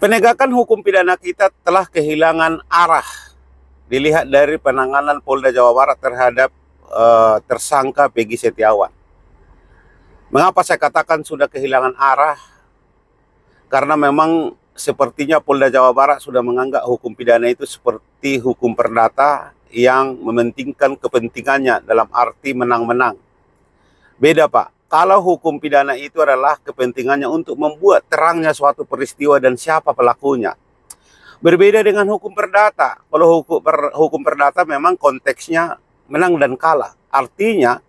Penegakan hukum pidana kita telah kehilangan arah. Dilihat dari penanganan Polda Jawa Barat terhadap tersangka Peggy Setiawan. Mengapa saya katakan sudah kehilangan arah? Karena memang sepertinya Polda Jawa Barat sudah menganggap hukum pidana itu seperti hukum perdata yang mementingkan kepentingannya dalam arti menang-menang. Beda Pak, kalau hukum pidana itu adalah kepentingannya untuk membuat terangnya suatu peristiwa dan siapa pelakunya. Berbeda dengan hukum perdata. Kalau hukum perdata memang konteksnya menang dan kalah. Artinya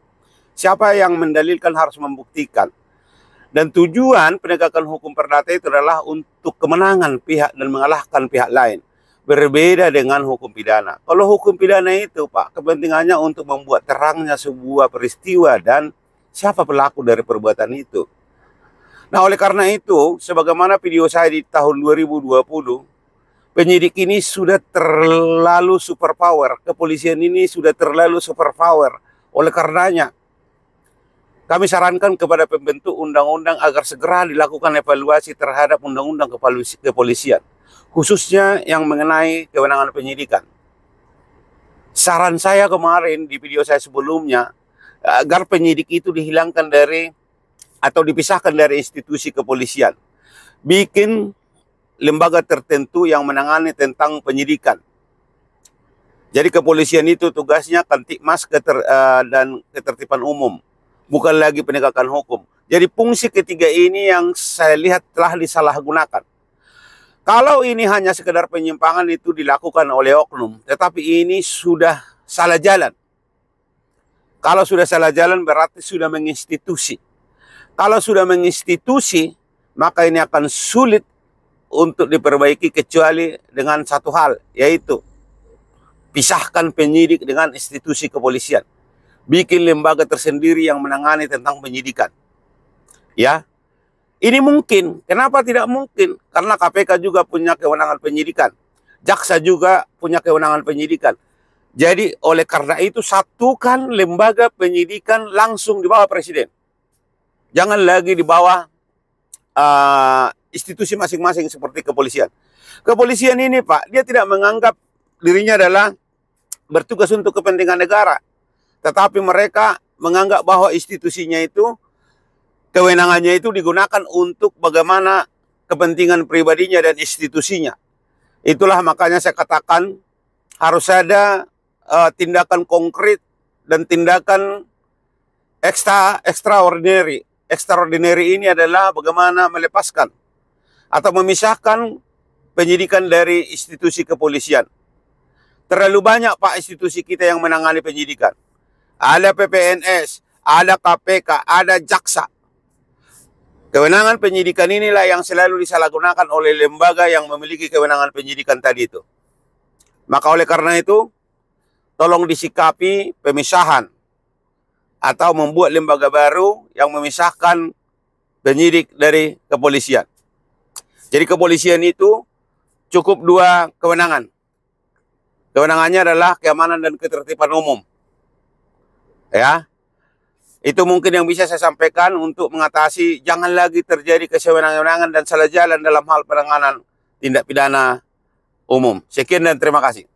siapa yang mendalilkan harus membuktikan. Dan tujuan penegakan hukum perdata itu adalah untuk kemenangan pihak dan mengalahkan pihak lain. Berbeda dengan hukum pidana. Kalau hukum pidana itu Pak, kepentingannya untuk membuat terangnya sebuah peristiwa dan siapa pelaku dari perbuatan itu. Nah oleh karena itu, sebagaimana video saya di tahun 2020, penyidik ini sudah terlalu superpower. Kepolisian ini sudah terlalu superpower. Oleh karenanya, kami sarankan kepada pembentuk undang-undang agar segera dilakukan evaluasi terhadap undang-undang kepolisian. Khususnya yang mengenai kewenangan penyidikan. Saran saya kemarin di video saya sebelumnya, agar penyidik itu dihilangkan dari atau dipisahkan dari institusi kepolisian. Bikin lembaga tertentu yang menangani tentang penyidikan. Jadi kepolisian itu tugasnya Kamtibmas dan ketertiban umum. Bukan lagi penegakan hukum. Jadi fungsi ketiga ini yang saya lihat telah disalahgunakan. Kalau ini hanya sekedar penyimpangan itu dilakukan oleh oknum. Tetapi ini sudah salah jalan. Kalau sudah salah jalan berarti sudah menginstitusi. Kalau sudah menginstitusi, maka ini akan sulit untuk diperbaiki kecuali dengan satu hal, yaitu pisahkan penyidik dengan institusi kepolisian. Bikin lembaga tersendiri yang menangani tentang penyidikan. Ya, ini mungkin. Kenapa tidak mungkin? Karena KPK juga punya kewenangan penyidikan. Jaksa juga punya kewenangan penyidikan. Jadi oleh karena itu satukan lembaga penyidikan langsung di bawah presiden. Jangan lagi di bawah institusi masing-masing seperti kepolisian. Kepolisian ini Pak, dia tidak menganggap dirinya adalah bertugas untuk kepentingan negara. Tetapi mereka menganggap bahwa institusinya itu, kewenangannya itu digunakan untuk bagaimana kepentingan pribadinya dan institusinya. Itulah makanya saya katakan harus ada tindakan konkret dan tindakan extraordinary. Extraordinary ini adalah bagaimana melepaskan atau memisahkan penyidikan dari institusi kepolisian. Terlalu banyak Pak institusi kita yang menangani penyidikan. Ada PPNS, ada KPK, ada jaksa. Kewenangan penyidikan inilah yang selalu disalahgunakan oleh lembaga yang memiliki kewenangan penyidikan tadi itu. Maka oleh karena itu, tolong disikapi pemisahan atau membuat lembaga baru yang memisahkan penyidik dari kepolisian. Jadi kepolisian itu cukup dua kewenangan. Kewenangannya adalah keamanan dan ketertiban umum. Ya, itu mungkin yang bisa saya sampaikan untuk mengatasi jangan lagi terjadi kesewenang-wenangan dan salah jalan dalam hal penanganan tindak pidana umum. Sekian dan terima kasih.